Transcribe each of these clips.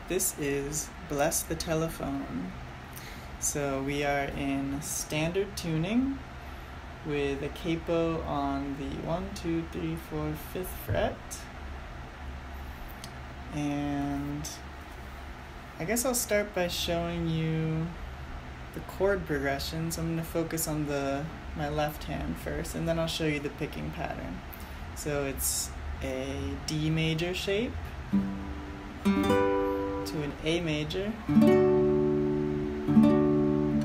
This is Bless the Telephone. So we are in standard tuning with a capo on the 1, 2, 3, 4, 5th fret. And I guess I'll start by showing you the chord progressions. I'm going to focus on my left hand first, and then I'll show you the picking pattern. So it's a D major shape to an A major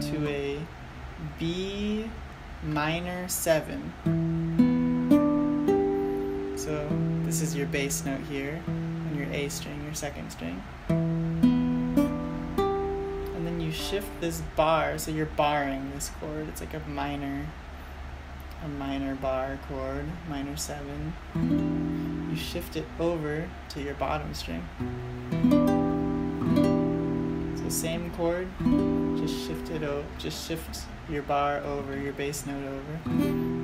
to a B minor 7. So this is your bass note here on your A string, your second string. And then you shift this bar, so you're barring this chord. It's like a minor bar chord, minor 7. You shift it over to your bottom string. So same chord, just shift your bar over, your bass note over.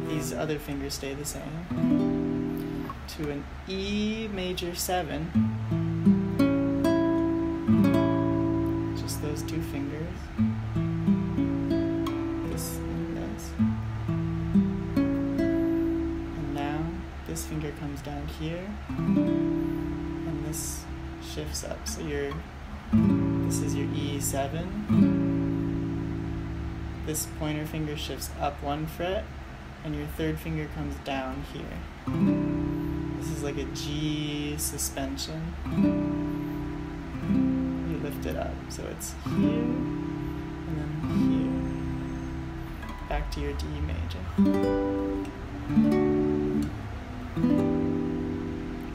These other fingers stay the same. To an E major 7. Just those two fingers. This and this. And now this finger comes down here, and this shifts up. So this is your E7. This pointer finger shifts up 1 fret, and your third finger comes down here. This is like a G suspension. You lift it up, so it's here, and then here. Back to your D major.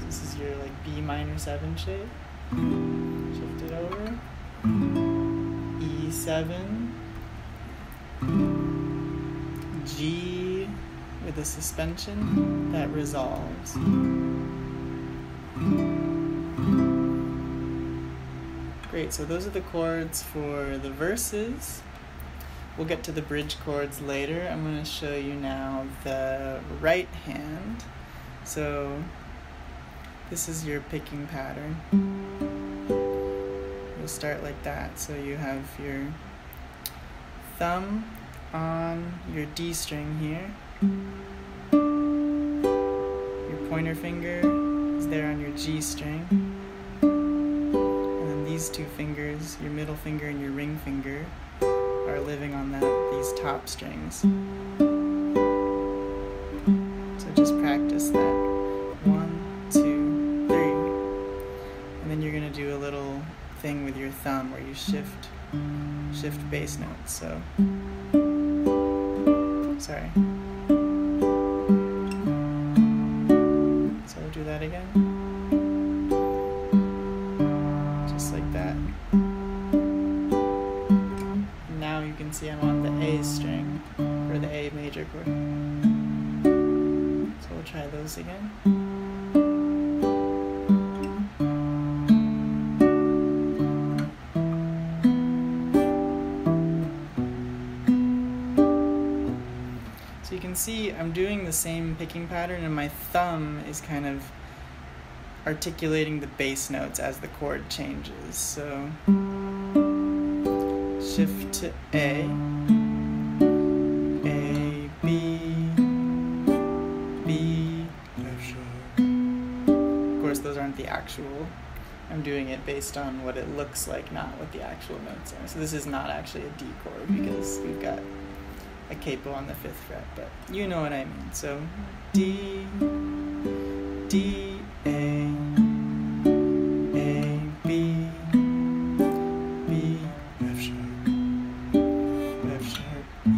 This is your like B minor 7 shape. Shift it over. E7. G with a suspension that resolves. Great, so those are the chords for the verses. We'll get to the bridge chords later. I'm going to show you now the right hand. So this is your picking pattern. We'll start like that. So you have your thumb on your D string here. Your pointer finger is there on your G string. And then these two fingers, your middle finger and your ring finger, are living on these top strings. So just practice that. 1, 2, 3. And then you're going to do a little thing with your thumb where you shift bass notes. So sorry. So we'll do that again. Just like that. And now you can see I'm on the A string, or the A major chord. So we'll try those again. So you can see I'm doing the same picking pattern, and my thumb is kind of articulating the bass notes as the chord changes. So shift to A, B, B, F sharp. Of course, those aren't the actual. I'm doing it based on what it looks like, not what the actual notes are. So this is not actually a D chord because we've got a capo on the 5th fret, but you know what I mean. So D, D, A, B, B, F sharp, E.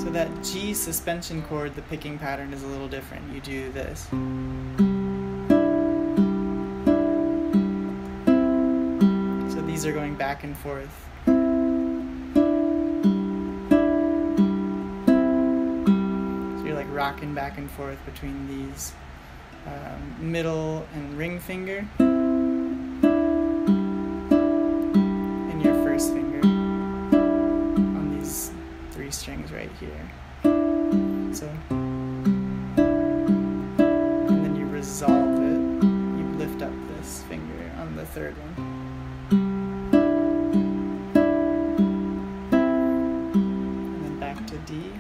So that G suspension chord, the picking pattern is a little different. You do this. These are going back and forth. So you're like rocking back and forth between these middle and ring finger and your first finger on these 3 strings right here. So, and then you resolve it. You lift up this finger on the 3rd one. And then back to D.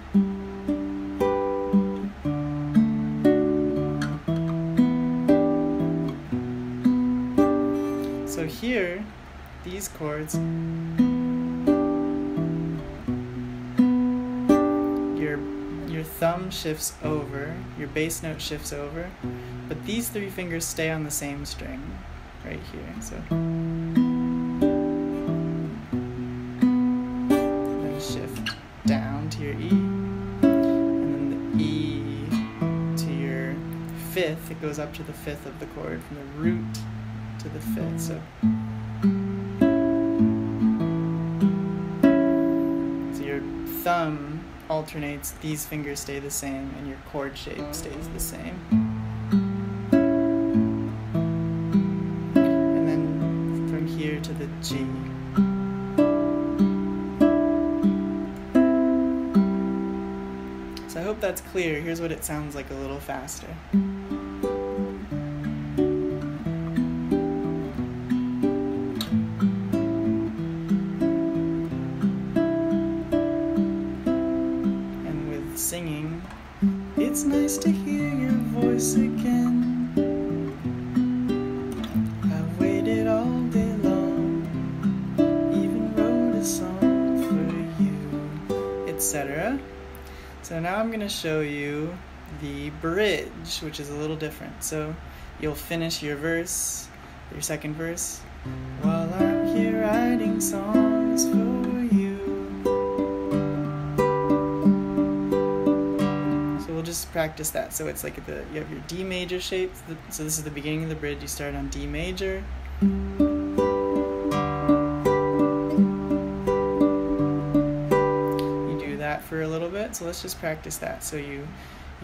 So here, these chords, your thumb shifts over, your bass note shifts over, but these 3 fingers stay on the same string right here. So then shift down to your E, and then the E to your 5th. It goes up to the 5th of the chord from the root to the 5th. So your thumb alternates, these fingers stay the same, and your chord shape stays the same. And then from here to the G. So I hope that's clear. Here's what it sounds like a little faster. Singing, it's nice to hear your voice again. I've waited all day long, even wrote a song for you, etc. So now I'm going to show you the bridge, which is a little different. So you'll finish your verse, your 2nd verse, while I'm here writing songs for you. Just practice that. So it's like you have your D major shape. So this is the beginning of the bridge. You start on D major. You do that for a little bit. So let's just practice that. So you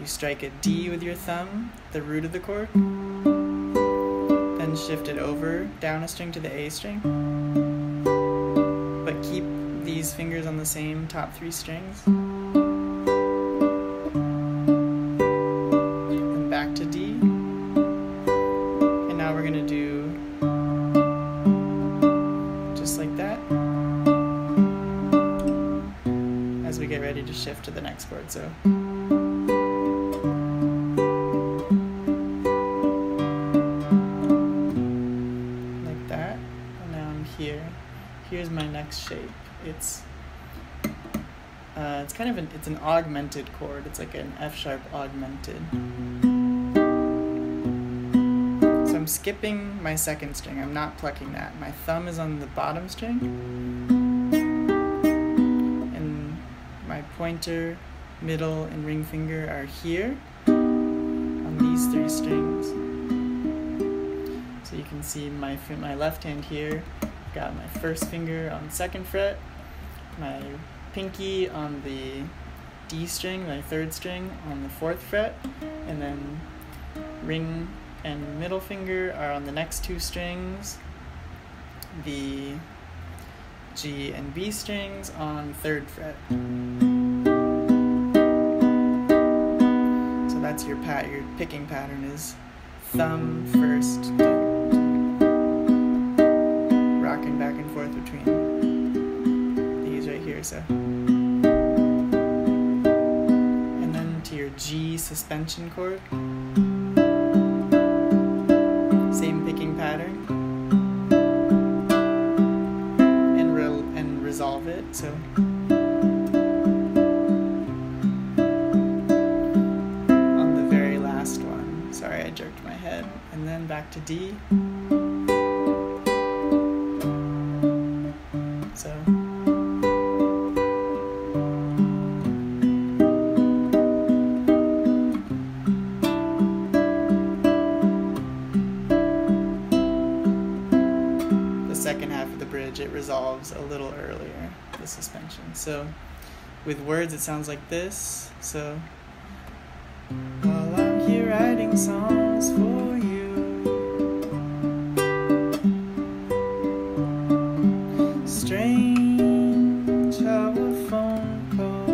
strike a D with your thumb, the root of the chord, then shift it over down a string to the A string, but keep these fingers on the same top 3 strings. Back to D, and now we're going to do just like that as we get ready to shift to the next chord. So like that, and now I'm here. Here's my next shape. It's it's an augmented chord. It's like an F sharp augmented. I'm skipping my 2nd string. I'm not plucking that. My thumb is on the bottom string, and my pointer, middle, and ring finger are here on these 3 strings. So you can see my left hand here. I've got my 1st finger on the 2nd fret, my pinky on the D string, my 3rd string on the 4th fret, and then ring and middle finger are on the next 2 strings, the G and B strings on 3rd fret. So that's your picking pattern is thumb first, rocking back and forth between these right here. So, and then to your G suspension chord. Same picking pattern, and resolve it. So on the very last one, sorry I jerked my head, and then back to D. So it resolves a little earlier, the suspension. So with words it sounds like this. So while I'm here writing songs for you, strange how a phone call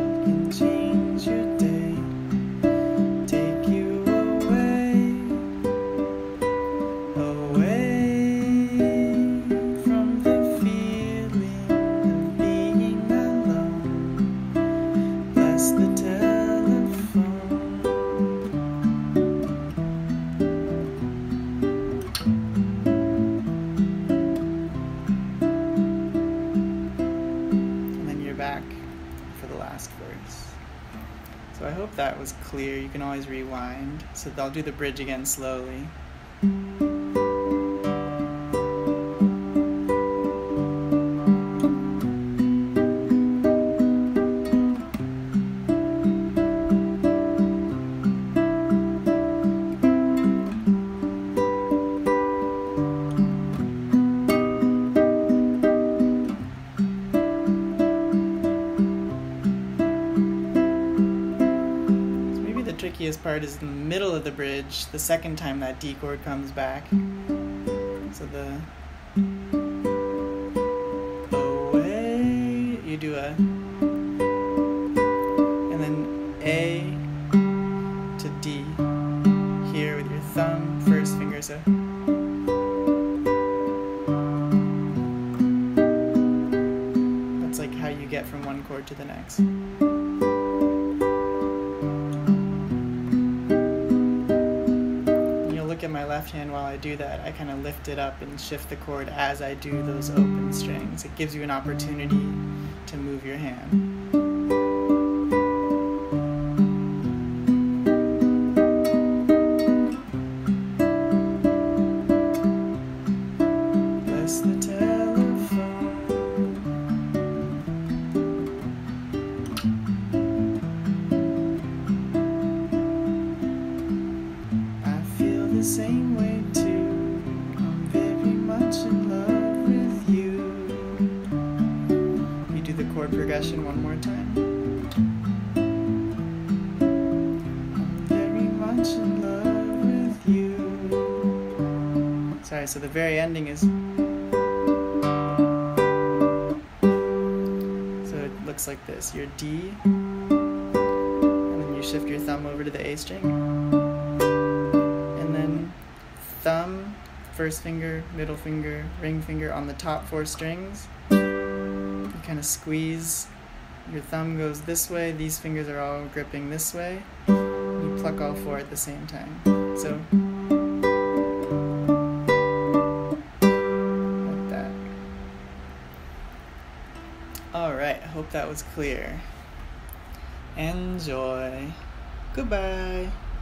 for the last verse. So I hope that was clear. You can always rewind. So I'll do the bridge again slowly. Trickiest part is in the middle of the bridge, the second time that D chord comes back. So the away, you do a, and then A to D here with your thumb, first finger, so. That's like how you get from one chord to the next. Look at my left hand while I do that. I kind of lift it up and shift the chord as I do those open strings. It gives you an opportunity to move your hand. Bless the telephone. The same way too. I'm very much in love with you. You do the chord progression one more time. I'm very much in love with you. Sorry, so the very ending is. So it looks like this. Your D, and then you shift your thumb over to the A string. Thumb, first finger, middle finger, ring finger on the top 4 strings. You kind of squeeze, your thumb goes this way, these fingers are all gripping this way. You pluck all 4 at the same time. So, like that. Alright, I hope that was clear. Enjoy. Goodbye.